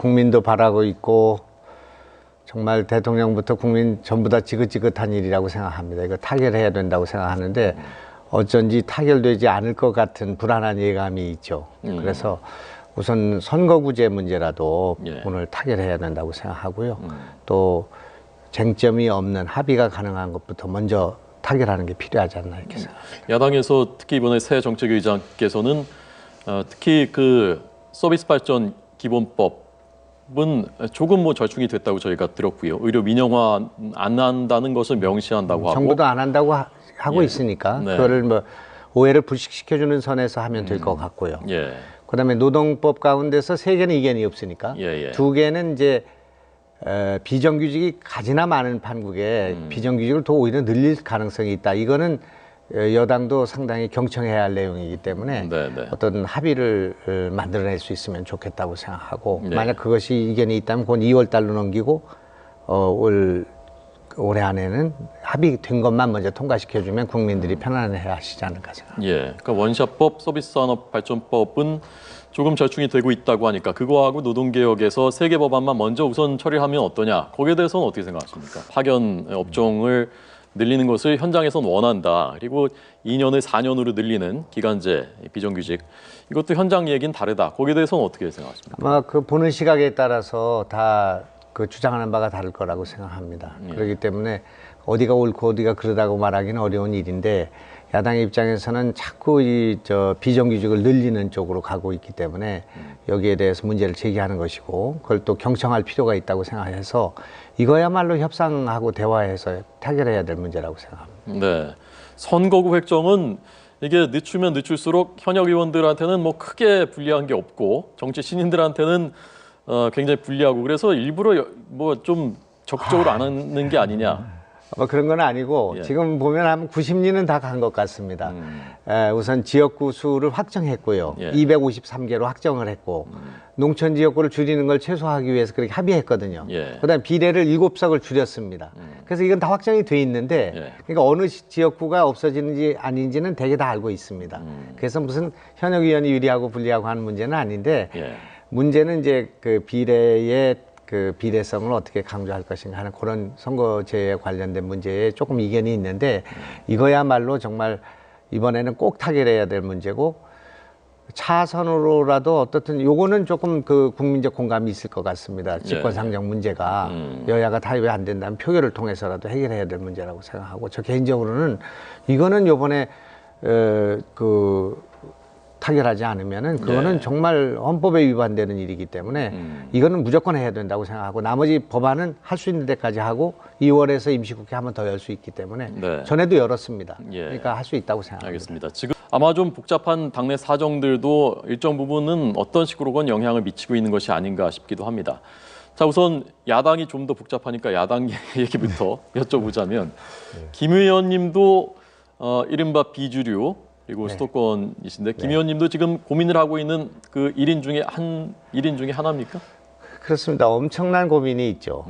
국민도 바라고 있고 정말 대통령부터 국민 전부 다 지긋지긋한 일이라고 생각합니다. 이거 타결해야 된다고 생각하는데 어쩐지 타결되지 않을 것 같은 불안한 예감이 있죠. 그래서 우선 선거구제 문제라도 예. 오늘 타결해야 된다고 생각하고요. 또 쟁점이 없는 합의가 가능한 것부터 먼저 타결하는 게 필요하지 않나 이렇게 생각합니다. 야당에서 특히 이번에 새 정책의장께서는 특히 그 서비스 발전 기본법은 조금 뭐 절충이 됐다고 저희가 들었고요. 의료 민영화 안 한다는 것을 명시한다고 하고 정부도 안 한다고 하고 예. 있으니까 네. 그거를 뭐 오해를 불식시켜주는 선에서 하면 될 것 같고요. 예. 그다음에 노동법 가운데서 3개는 이견이 없으니까 예. 2개는 이제 비정규직이 가지나 많은 판국에 비정규직을 더 오히려 늘릴 가능성이 있다. 이거는 여당도 상당히 경청해야 할 내용이기 때문에 네. 어떤 합의를 만들어낼 수 있으면 좋겠다고 생각하고 네. 만약 그것이 이견이 있다면 그건 2월 달로 넘기고 올해 안에는 합의된 것만 먼저 통과시켜주면 국민들이 편안해 하시지 않을까 생각합니다. 예. 그러니까 원샷법, 서비스산업발전법은 조금 절충이 되고 있다고 하니까 그거하고 노동개혁에서 3개 법안만 먼저 우선 처리하면 어떠냐? 거기에 대해서는 어떻게 생각하십니까? 파견 업종을 늘리는 것을 현장에서는 원한다. 그리고 2년을 4년으로 늘리는 기간제 비정규직 이것도 현장 얘기는 다르다. 거기에 대해서는 어떻게 생각하십니까? 아마 그 보는 시각에 따라서 다 그 주장하는 바가 다를 거라고 생각합니다. 그렇기 때문에 어디가 옳고 어디가 그러다고 말하기는 어려운 일인데 야당의 입장에서는 자꾸 비정규직을 늘리는 쪽으로 가고 있기 때문에 여기에 대해서 문제를 제기하는 것이고 그걸 또 경청할 필요가 있다고 생각해서 이거야말로 협상하고 대화해서 타결해야 될 문제라고 생각합니다. 네, 선거구 획정은 이게 늦추면 늦출수록 현역 의원들한테는 뭐 크게 불리한 게 없고 정치 신인들한테는 굉장히 불리하고 그래서 일부러 뭐 좀 적극적으로 안 하는 게 아니냐. 그런 건 아니고 예. 지금 보면 한 90리는 다 간 것 같습니다. 우선 지역구 수를 확정했고요. 예. 253개로 확정을 했고 농촌 지역구를 줄이는 걸 최소화하기 위해서 그렇게 합의했거든요. 예. 그다음 비례를 7석을 줄였습니다. 그래서 이건 다 확정이 돼 있는데 예. 그러니까 어느 지역구가 없어지는지 아닌지는 대개 다 알고 있습니다. 그래서 무슨 현역 의원이 유리하고 불리하고 하는 문제는 아닌데 예. 문제는 이제 그 비례의 그 비례성을 어떻게 강조할 것인가 하는 그런 선거제에 관련된 문제에 조금 이견이 있는데 이거야말로 정말 이번에는 꼭 타결해야 될 문제고 차선으로라도 어떻든 요거는 조금 그 국민적 공감이 있을 것 같습니다. 직권상정 문제가 여야가 타협이 안 된다면 표결을 통해서라도 해결해야 될 문제라고 생각하고 저 개인적으로는 이거는 요번에 타결하지 않으면은 그거는 정말 헌법에 위반되는 일이기 때문에 이거는 무조건 해야 된다고 생각하고 나머지 법안은 할 수 있는 데까지 하고 2월에서 임시국회 한 번 더 열 수 있기 때문에 전에도 열었습니다. 그러니까 할 수 있다고 생각합니다. 알겠습니다. 지금 아마 좀 복잡한 당내 사정들도 일정 부분은 어떤 식으로건 영향을 미치고 있는 것이 아닌가 싶기도 합니다. 자, 우선 야당이 좀 더 복잡하니까 야당 얘기부터 여쭤보자면 김 의원님도 이른바 비주류 그리고 수도권이신데 김 의원님도 지금 고민을 하고 있는 그 1인 중에 하나입니까? 그렇습니다. 엄청난 고민이 있죠.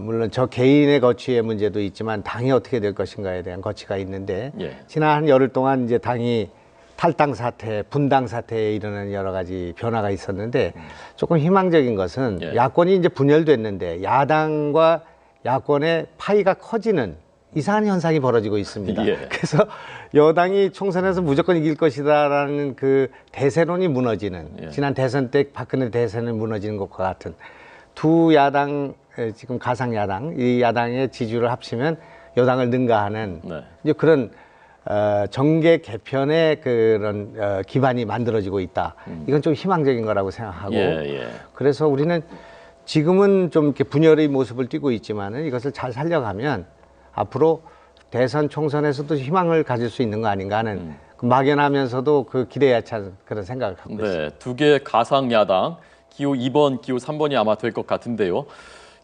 물론 저 개인의 거취의 문제도 있지만 당이 어떻게 될 것인가에 대한 거취가 있는데 지난 한 열흘 동안 이제 당이 탈당 사태, 분당 사태에 이르는 여러 가지 변화가 있었는데 조금 희망적인 것은 야권이 이제 분열됐는데 야당과 야권의 파이가 커지는 이상한 현상이 벌어지고 있습니다. 그래서 여당이 총선에서 무조건 이길 것이다라는 그 대세론이 무너지는 지난 대선 때 박근혜 대선이 무너지는 것과 같은 두 야당 지금 가상 야당 이 야당의 지지를 합치면 여당을 능가하는 이제 그런 정계 개편의 그런 기반이 만들어지고 있다. 이건 좀 희망적인 거라고 생각하고 그래서 우리는 지금은 좀 이렇게 분열의 모습을 띠고 있지만은 이것을 잘 살려가면 앞으로 대선 총선에서도 희망을 가질 수 있는 거 아닌가 하는 막연하면서도 그 기대에 찬 그런 생각을 갖고 있습니다. 두 개의 가상 야당 기호 2번, 기호 3번이 아마 될 것 같은데요.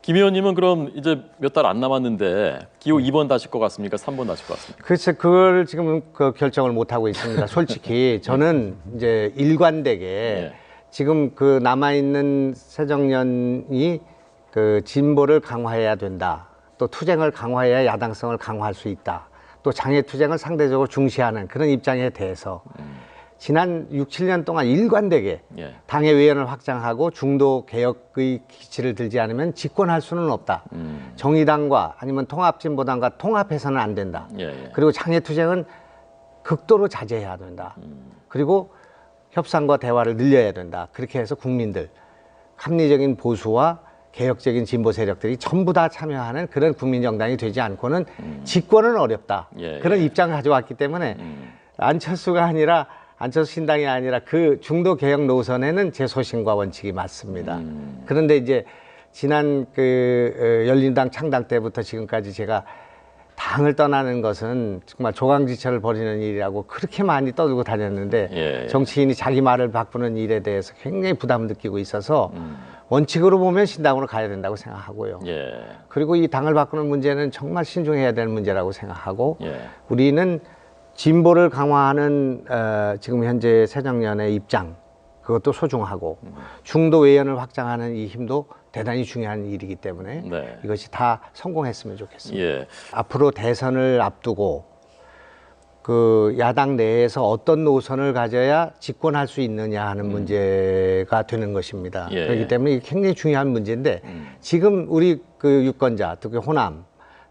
김 의원님은 그럼 이제 몇 달 안 남았는데 기호 2번 다실 것 같습니까? 3번 다실 것 같습니까? 글쎄 그걸 지금 그 결정을 못 하고 있습니다. 솔직히 저는 이제 일관되게 지금 그 남아 있는 새정년이 그 진보를 강화해야 된다. 또 투쟁을 강화해야 야당성을 강화할 수 있다. 또 장애 투쟁을 상대적으로 중시하는 그런 입장에 대해서 지난 6, 7년 동안 일관되게 예. 당의 외연을 확장하고 중도 개혁의 기치를 들지 않으면 집권할 수는 없다. 정의당과 아니면 통합진보당과 통합해서는 안 된다. 예, 예. 그리고 장애투쟁은 극도로 자제해야 된다. 그리고 협상과 대화를 늘려야 된다. 그렇게 해서 국민들, 합리적인 보수와 개혁적인 진보 세력들이 전부 다 참여하는 그런 국민정당이 되지 않고는 집권은 어렵다. 예, 그런 예. 입장을 가져왔기 때문에 안철수가 아니라 안철수 신당이 아니라 그 중도 개혁 노선에는 제 소신과 원칙이 맞습니다. 그런데 이제 지난 그 열린당 창당 때부터 지금까지 제가 당을 떠나는 것은 정말 조강지처를 벌이는 일이라고 그렇게 많이 떠들고 다녔는데 예. 정치인이 자기 말을 바꾸는 일에 대해서 굉장히 부담을 느끼고 있어서 원칙으로 보면 신당으로 가야 된다고 생각하고요. 예. 그리고 이 당을 바꾸는 문제는 정말 신중해야 되는 문제라고 생각하고 예. 우리는 진보를 강화하는 지금 현재 새정년의 입장 그것도 소중하고 중도 외연을 확장하는 이 힘도 대단히 중요한 일이기 때문에 네. 이것이 다 성공했으면 좋겠습니다. 예. 앞으로 대선을 앞두고 그 야당 내에서 어떤 노선을 가져야 집권할 수 있느냐 하는 문제가 되는 것입니다. 예. 그렇기 때문에 이게 굉장히 중요한 문제인데 지금 우리 그 유권자, 특히 호남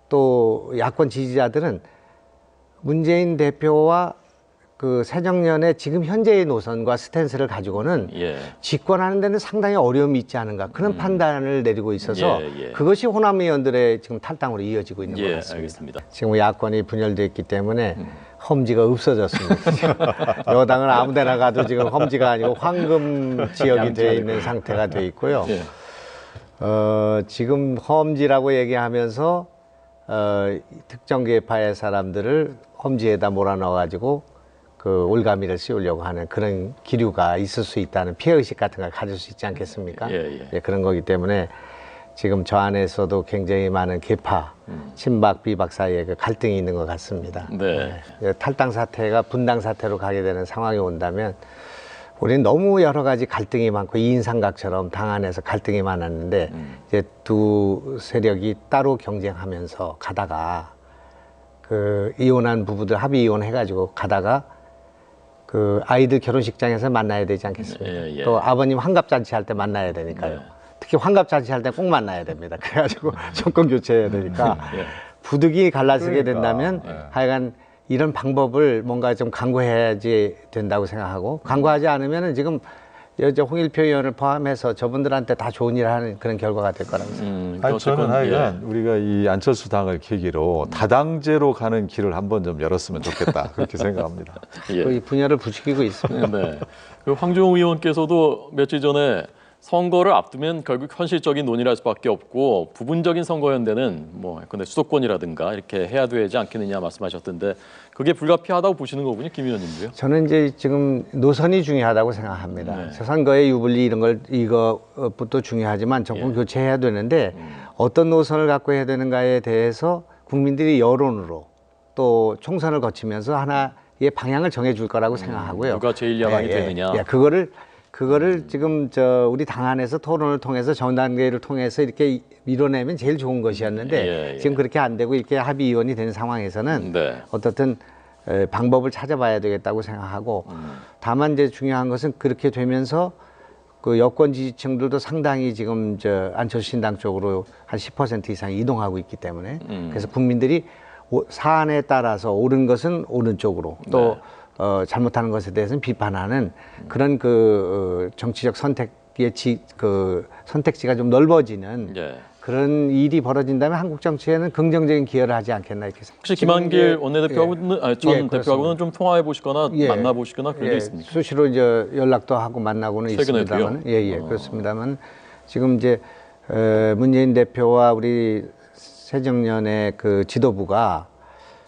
또 야권 지지자들은 문재인 대표와 그 새정년의 지금 현재의 노선과 스탠스를 가지고는 예. 집권하는 데는 상당히 어려움이 있지 않은가 그런 판단을 내리고 있어서 예, 예. 그것이 호남 의원들의 지금 탈당으로 이어지고 있는 것 예, 같습니다. 알겠습니다. 지금 야권이 분열됐기 때문에 험지가 없어졌습니다. 여당은 아무데나 가도 지금 험지가 아니고 황금 지역이 되어 있는 상태가 되어 있고요. 예. 지금 험지라고 얘기하면서 특정 계파의 사람들을 험지에다 몰아넣어가지고 그 올가미를 씌우려고 하는 그런 기류가 있을 수 있다는 피해의식 같은 걸 가질 수 있지 않겠습니까? 예, 그런 거기 때문에 지금 저 안에서도 굉장히 많은 계파, 친박, 비박 사이에 그 갈등이 있는 것 같습니다. 네. 탈당 사태가 분당 사태로 가게 되는 상황이 온다면 우리는 너무 여러 가지 갈등이 많고 이인삼각처럼 당 안에서 갈등이 많았는데 이제 두 세력이 따로 경쟁하면서 가다가 그 이혼한 부부들 합의 이혼해가지고 가다가 그 아이들 결혼식장에서 만나야 되지 않겠습니까? 예, 예. 또 아버님 환갑잔치 할 때 만나야 되니까요. 네. 특히 환갑잔치 할 때 꼭 만나야 됩니다. 그래가지고 정권 교체해야 되니까 예. 부득이 갈라서게 그러니까, 된다면 예. 하여간 이런 방법을 뭔가 좀 강구해야지 된다고 생각하고 강구하지 않으면은 지금 여자 홍일표 의원을 포함해서 저분들한테 다 좋은 일을 하는 그런 결과가 될 거라고 생각합니다. 아니, 저는 하여간 예. 우리가 이 안철수 당을 계기로 다당제로 가는 길을 한번 좀 열었으면 좋겠다 그렇게 생각합니다. 예. 이 분열을 부추기고 있습니다. 네. 그 황교안 의원께서도 며칠 전에 선거를 앞두면 결국 현실적인 논의를 할 수밖에 없고 부분적인 선거연대는 뭐 근데 수도권이라든가 이렇게 해야 되지 않겠느냐 말씀하셨던데 그게 불가피하다고 보시는 거군요, 김 의원님도요? 저는 이제 지금 노선이 중요하다고 생각합니다. 네. 선거의 유불리 이런 걸 이것부터 중요하지만 정권 예. 교체해야 되는데 어떤 노선을 갖고 해야 되는가에 대해서 국민들이 여론으로 또 총선을 거치면서 하나의 방향을 정해줄 거라고 생각하고요. 누가 제일 야당이 되느냐. 그거를 지금 우리 당 안에서 토론을 통해서 전단계를 통해서 이렇게 밀어내면 제일 좋은 것이었는데 예. 지금 그렇게 안 되고 이렇게 합의 이혼이 된 상황에서는 네. 어떻든 방법을 찾아봐야 되겠다고 생각하고 다만 이제 중요한 것은 그렇게 되면서 그 여권 지지층들도 상당히 지금 안철수 신당 쪽으로 한 10% 이상 이동하고 있기 때문에 그래서 국민들이 사안에 따라서 옳은 것은 옳은 쪽으로 또 잘못하는 것에 대해서는 비판하는 그런 그 정치적 선택의 선택지가 좀 넓어지는 예. 그런 일이 벌어진다면 한국 정치에는 긍정적인 기여를 하지 않겠나 이렇게 생각합니다. 혹시 김한길 원내대표하고는 전 그렇습니다. 대표하고는 좀 통화해 보시거나 만나 보시거나 그런 게 있습니까? 수시로 이제 연락도 하고 만나고는 최근에도요? 있습니다만, 그렇습니다만 지금 이제 문재인 대표와 우리 새정년의 그 지도부가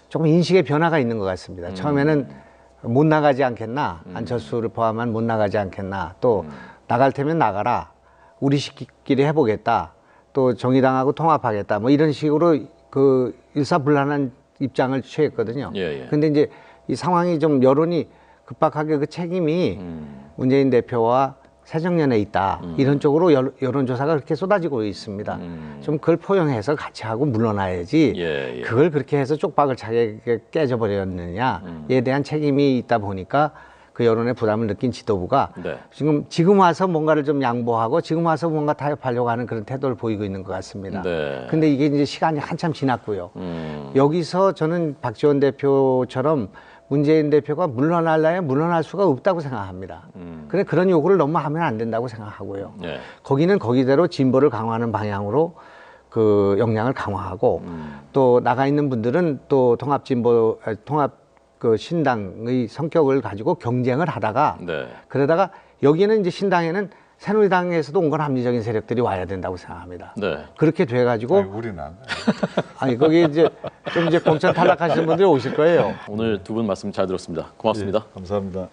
조금 인식의 변화가 있는 것 같습니다. 처음에는 못 나가지 않겠나, 안철수를 포함한 못 나가지 않겠나, 또 나갈 테면 나가라, 우리끼리 해보겠다, 또 정의당하고 통합하겠다, 뭐 이런 식으로 그 일사불란한 입장을 취했거든요. 근데 이제 이 상황이 좀 여론이 급박하게 그 책임이 문재인 대표와 새정년에 있다. 이런 쪽으로 여론조사가 그렇게 쏟아지고 있습니다. 좀 그걸 포용해서 같이 하고 물러나야지 그걸 그렇게 해서 쪽박을 차게 깨져버렸느냐에 대한 책임이 있다 보니까 그 여론의 부담을 느낀 지도부가 네. 지금 와서 뭔가를 좀 양보하고 지금 와서 뭔가 타협하려고 하는 그런 태도를 보이고 있는 것 같습니다. 네. 근데 이게 이제 시간이 한참 지났고요. 여기서 저는 박지원 대표처럼 문재인 대표가 물러날라야 물러날 수가 없다고 생각합니다. 그래 그런 요구를 너무 하면 안 된다고 생각하고요. 네. 거기는 거기대로 진보를 강화하는 방향으로 그 역량을 강화하고 또 나가 있는 분들은 또 통합 그 신당의 성격을 가지고 경쟁을 하다가 네. 그러다가 여기는 이제 신당에는 새누리당에서도 온건 합리적인 세력들이 와야 된다고 생각합니다. 네. 그렇게 돼가지고 우리는 안 아니 거기 이제 좀 이제 공천 탈락하시는 분들이 오실 거예요. 오늘 두 분 말씀 잘 들었습니다. 고맙습니다. 감사합니다.